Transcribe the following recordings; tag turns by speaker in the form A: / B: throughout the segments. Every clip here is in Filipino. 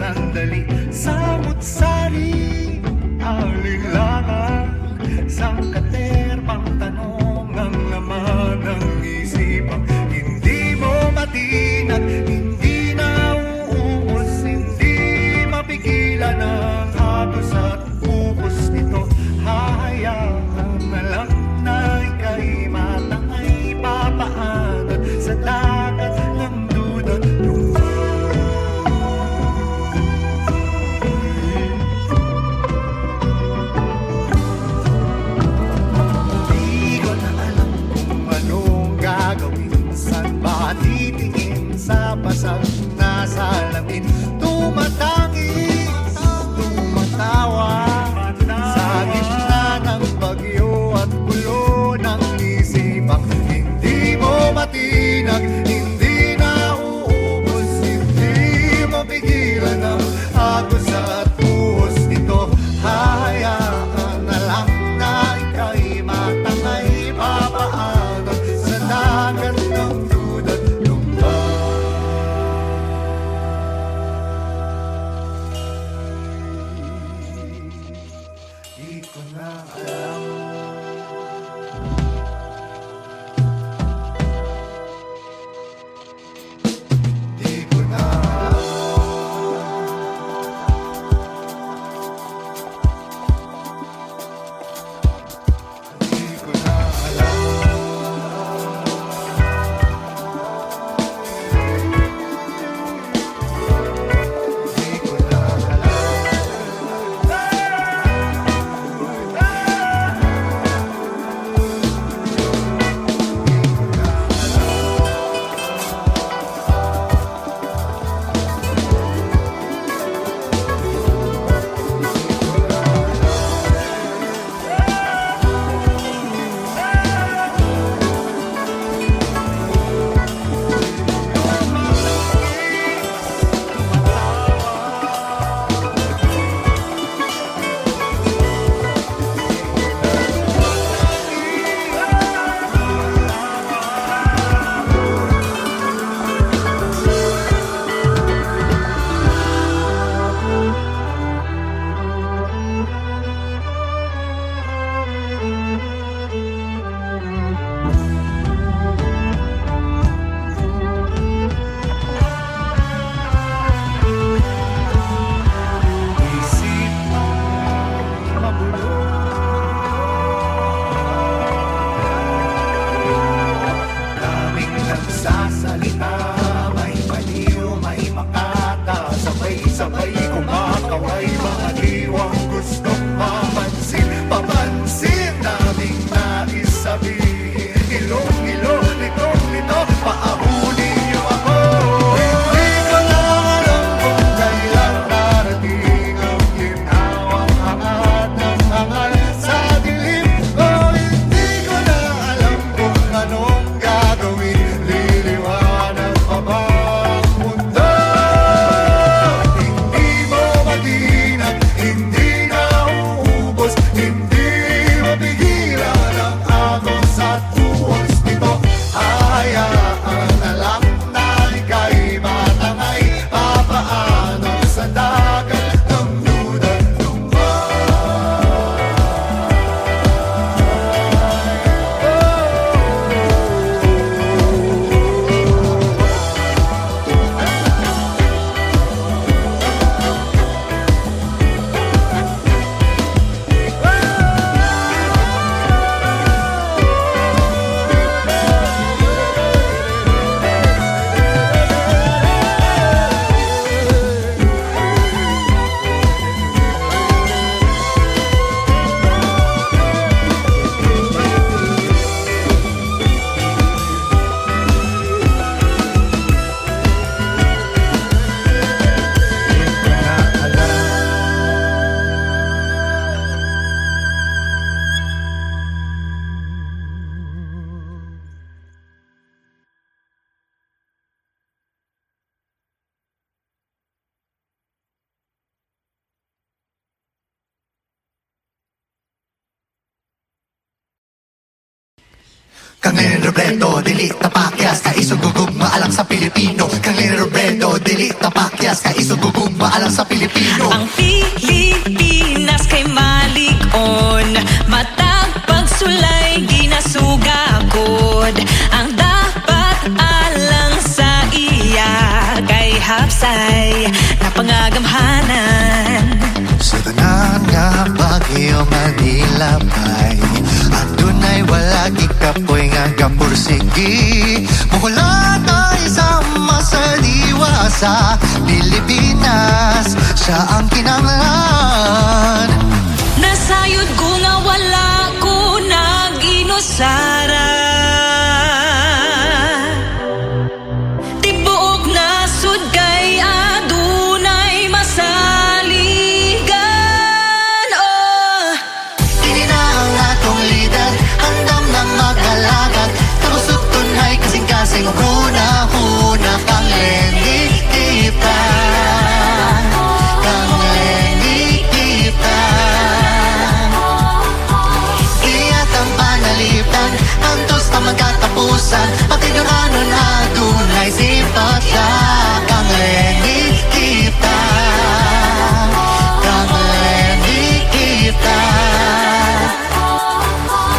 A: sandali, samut-sari, alinlangan, sangkater, pang tanong ang laman ng isipang hindi mo matinag, hindi na uubos, hindi mapigilan ang hagos at buhos nito. Hahayaan na lang na ika'y matangay, papaanan sa dagat ng duda.
B: Kang Lenny Robredo, dili tapakyas, kaisugugugma alang sa Pilipino. Kang Lenny Robredo, dili tapakyas, kaisugugugma alang sa Pilipino.
C: Ang Pilipinas kay malikon, matag pagsulay ginasugakod. Ang dapat alang sa iya kay hapsay na pangagamhanan.
B: Sa tanan nga bagyo nga nilabay, adunay wala gikapoy nga gapursigi. Muhulat ay sama sa diwa sa Pilipinas, siya ang kinanglan.
C: Nasayod ko nga wala ko nag-inusara. Tibuok na sud kay adunay masaligan. Oh,
B: Kini na ang atong lider, handam na mag-alagad. Tapos tunay kasing-kasing huna-huna. Kang Lenny kita, Kang Lenny kita. Iyat ang panalitan, antos na magkatapusan. Patinuhanon adunay sipat siya. Kang Lenny kita, Kang Lenny kita.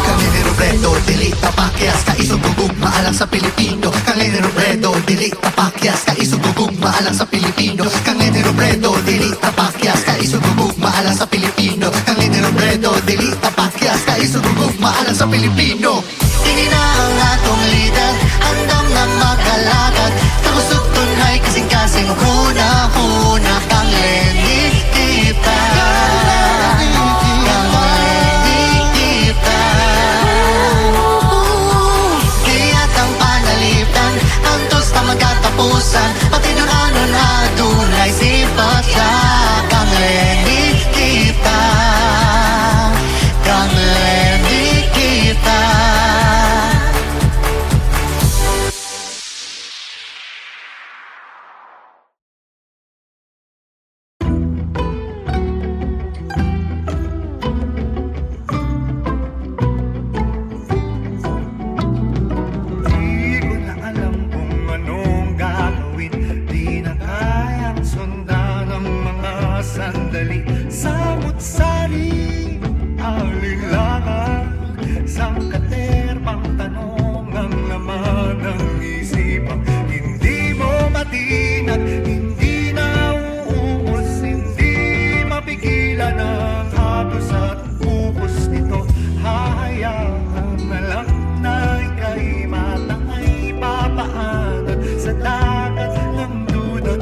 B: Kang Lenny Robredo, dili tapakyas, kaisugugugma alang sa Pilipino. Kang Lenny Robredo, dili tapakyas, kaisugugugma alang sa Pilipino. Kang Lenny Robredo, dili tapakyas, kaisugugugma alang sa Pilipino. Kang Lenny Robredo, dili tapakyas, kaisugugugma alang sa Pilipino. Kini na ang atong lider, handam na mag-alagad. Tapos tunay kasing-kasing huna-huna. Kang Lenny kita, Kang Lenny kita. Iyat ang panalitan, antos na magkatapusan. Patinuhanon adunay sipat siya. Kang Lenny kita, Kang Lenny kita.
A: Di ko na alam kung anong gagawin. Di na kayang sundan ang mga sandali. Samut-sari, alinlangan, sangkater, pangtanong ang laman ng isipang hindi mo matinag, hindi na uubos, hindi mapigilan ang hagos at ubos nito. Hahayaan na lang na ika'y matangay papaanan sa dagat ng duda.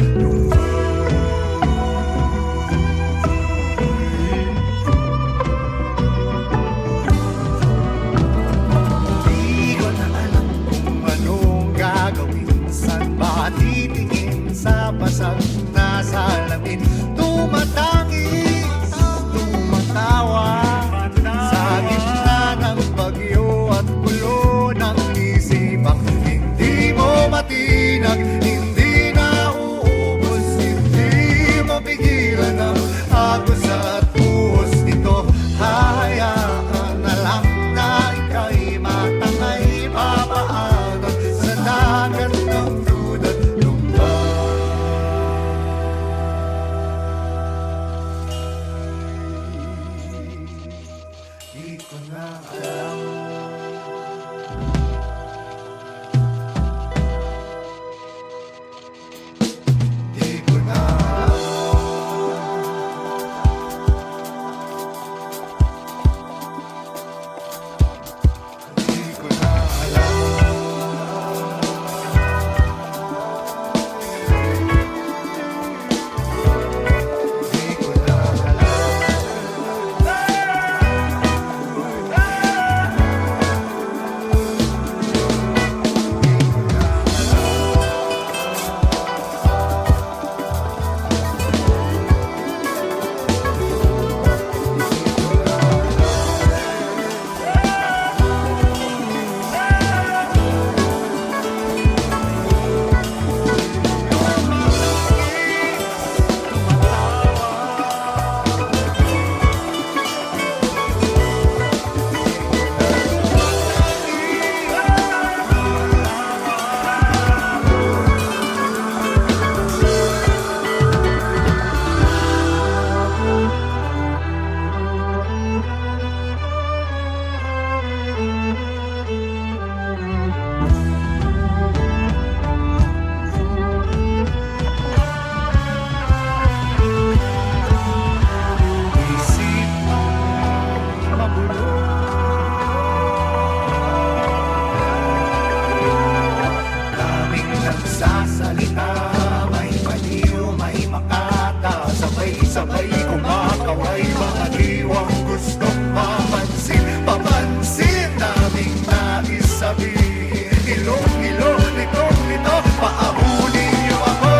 A: sabay kumakaway, mga diwang gustong mapansin. Papansin naming nais sabihin, ilong-ilong, litong-lito, paabunin niyo ako.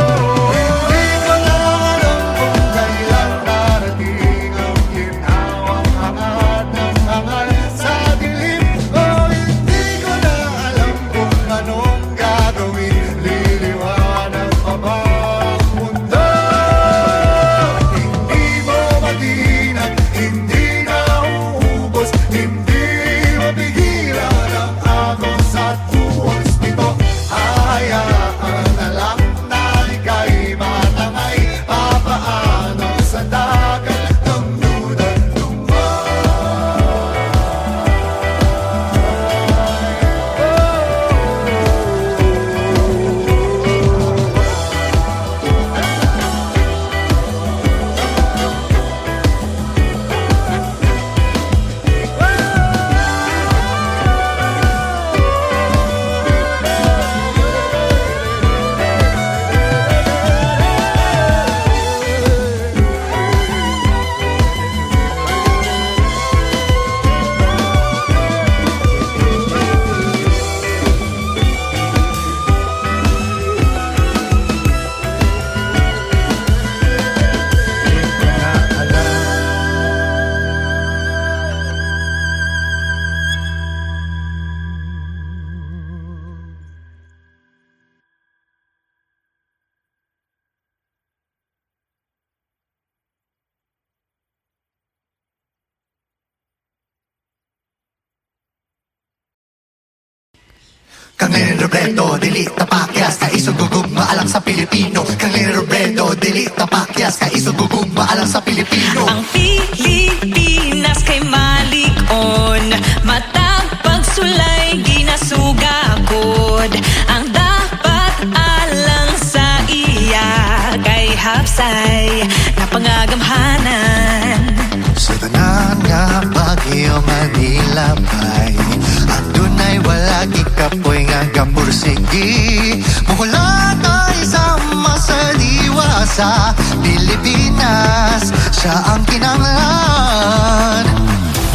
A: Hindi ko na alam kung kailan darating ang ginhawang hangat ng hangal sa dilim. Hindi ko na alam kung anong gagawin, liliwanag pa ba ang mundo? Hindi mo matinag, hindi na uubos, hindi mapigilan ang agos at buhos nito. Hayaan na lang na ika'y matangay, papaano sa dagat ng dudan
B: Kang Lenny Robredo, dili tapakyas, kaisugugong maalang sa Pilipino. Kang Lenny Robredo, dili tapakyas, kaisugugong maalang sa Pilipino.
C: Ang Pilipinas kay malig-on, matag pagsulay ginasugakod. Ang dapat alang sa iya kay hapsay na pangagamhanan.
B: Sa tanan nga Baguio, Manila bay, adunay wala gikapoy nga gapursigi. Muhulat ay sama sa diwa sa Pilipinas, siya ang kinanglan.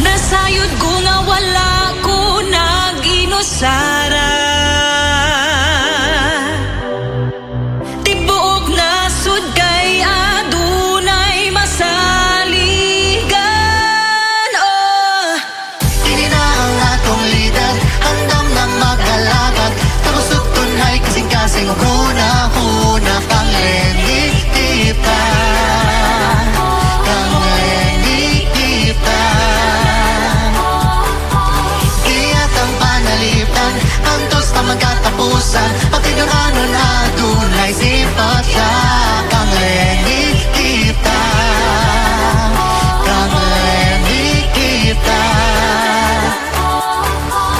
C: Nasayod ko nga wala ko nag-inusara. Tibuok na sud kay adunay masaligan. Oh,
B: Kini na ang atong lider, handam na magkalakad. Tapos tunay kasing-kasing huna-huna. Kang Lenny kita, Kang Lenny kita. Iyat ang panalitan, antos na magkatapusan. Pati doon anon adunay sipat siya. Kang Lenny kita, Kang Lenny kita.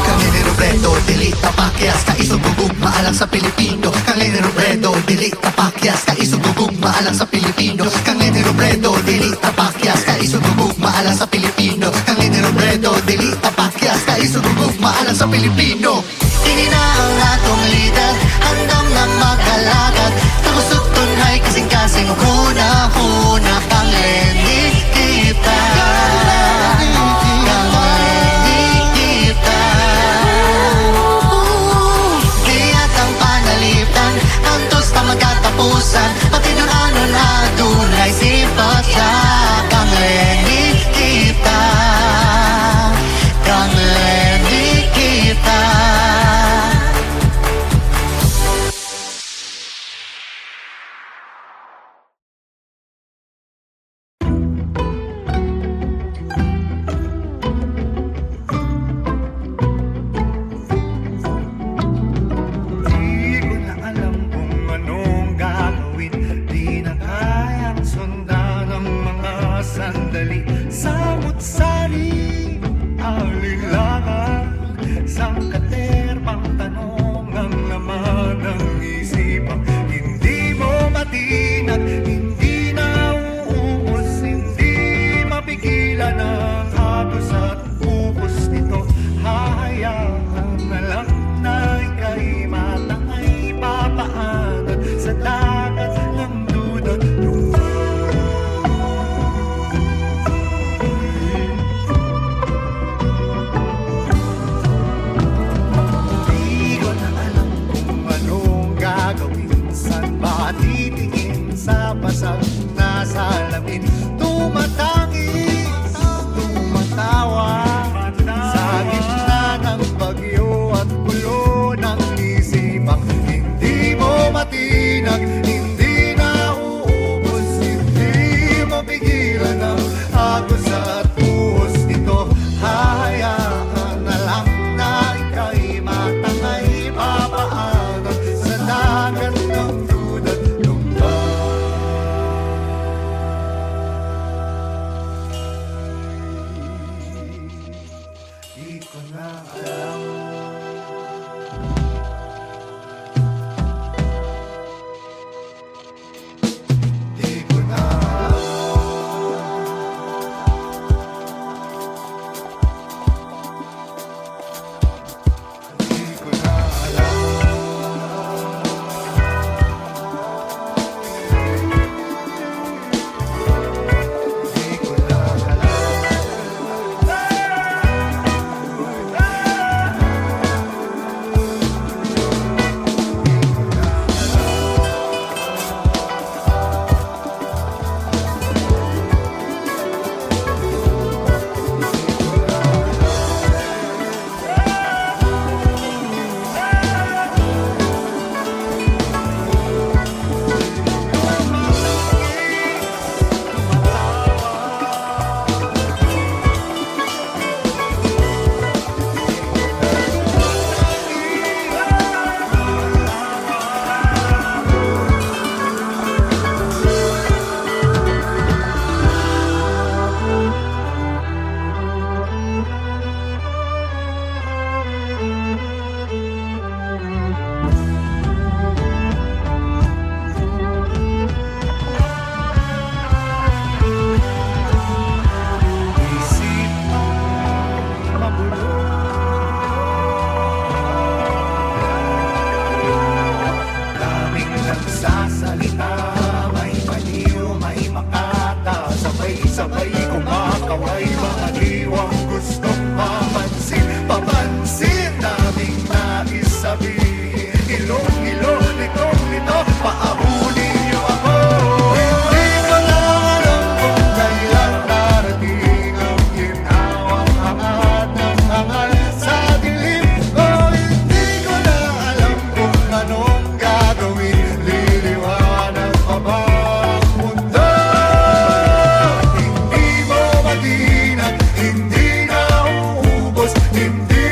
B: Kang Lenny Robredo, dili tapakyas, kaisugugong maalang sa Pilipino. Kang Lenny Robredo, dili tapakyas, kaisugugong maalang sa Pilipino. Kang Lenny Robredo, dili tapakyas, kaisugugong maalang sa Pilipino. Kang Lenny Robredo, dili tapakyas, kaisugugong maalang sa Pilipino. Kini na ang atong lider, handam na magkalakad. Tapos tunay kasing-kasing huna-huna. Kang Lenny kita, Kang Lenny kita. Iyat ang panalitan, antos na magkatapusan. Pati doon anon adunay sipat siya. Kang Lenny kita, Kang Lenny kita.
A: Di ko na alam kung anong gagawin, sabay kumakaway, mga diwang gustong mapansin. Papansin naming nais sabihin, ilong-ilo, litong-lito, paabunin niyo ako. Hindi ko na alam kung kailan darating ang ginhawang angat ng angal sa dilim ko. Hindi ko na alam kung anong gagawin, liliwanag pa ba ang mundo? Hindi mo matinag, hindi na uubos, hindi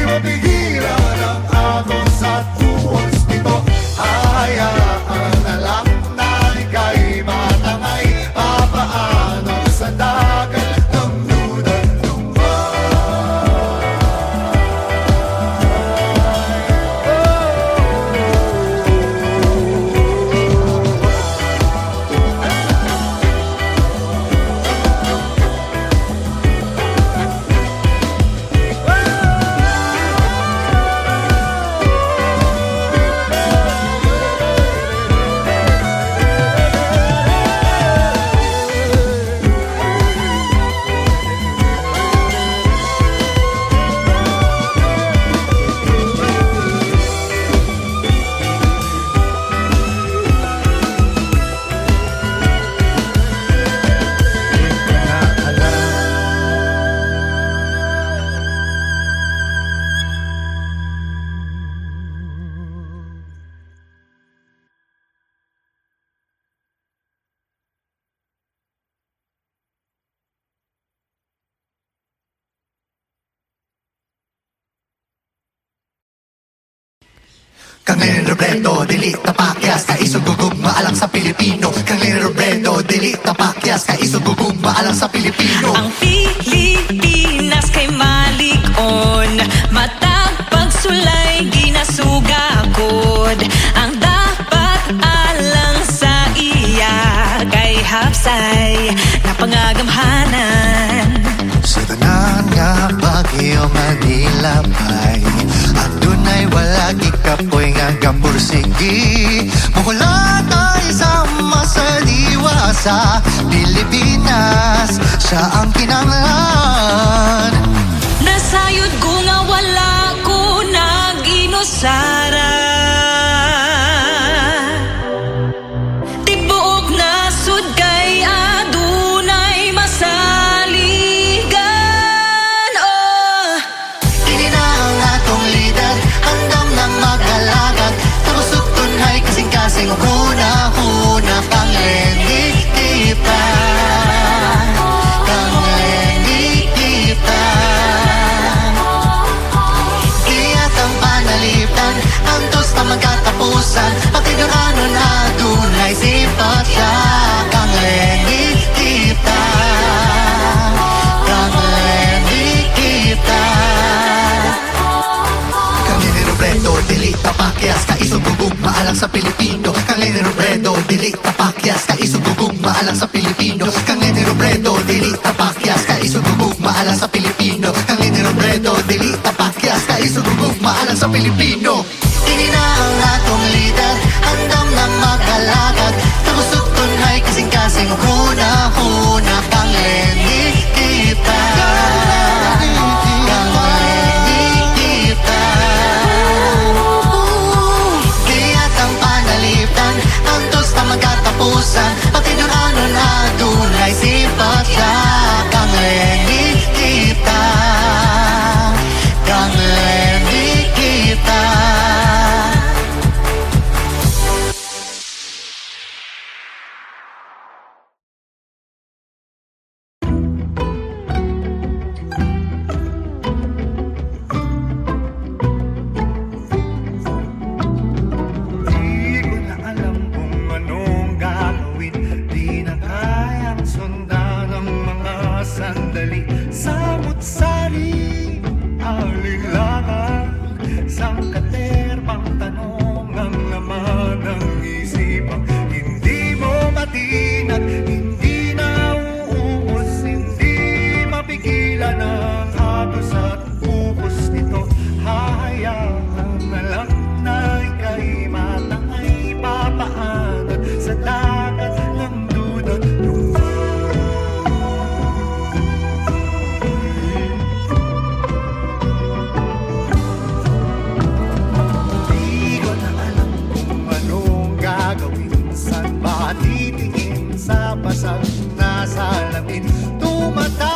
A: mapigilan ang agos sa tuwas nito. Hayaan na lang na ika'y matangay, papaano sa dagat ng dudan
B: Kang Robredo, dili tapakyas, kaisugugong maalang sa Pilipino. Kang Robredo, dili tapakyas, kaisugugong maalang sa Pilipino.
C: Ang Pilipinas kay malikon, matag pagsulay ginasugakod. Ang dapat alang sa iya kay hapsay na pangagamhanan.
B: Sa tanan nga Baguio, Manila bay, adunay wala gikapoy nga gapursigi. Mula tayo sama sa diwa sa Pilipinas, siya ang kinanglan.
C: Nasayod ko nga wala ko nag-inusara. Tibuok na sud kay adunay masaligan. Oh,
B: Kini na ang atong lider, handam na magalagat. Tabusok tunay kasing-kasing, huna-huna kang lenig kita. Kang lenig kita. Iyat ang panalitan, antos na magkatapusan. Pati doon ano na dunay sipat siya. Kang lenig kita. Kang lenig kita. Kang Robredo, dili tapakyas, kaisugugong maalang sa Pilipino. Kang Robredo, dili tapakyas, kaisugugong maalang sa Pilipino. Kang Robredo, dili tapakyas, kaisugugong maalang sa Pilipino. Kang Robredo, dili tapakyas, kaisugugong maalang sa Pilipino. Kini na ang atong lider, handam na magalagat. Tabusok tunay kasing-kasing, huna-huna kang lenig kita. Kang lenig kita. Iyat ang panalitan, antos na magkatapusan. Pati doon ano na dunay sipat siya. Kang lenig kita. Kang lenig kita.
A: basag na salamin. Tumataas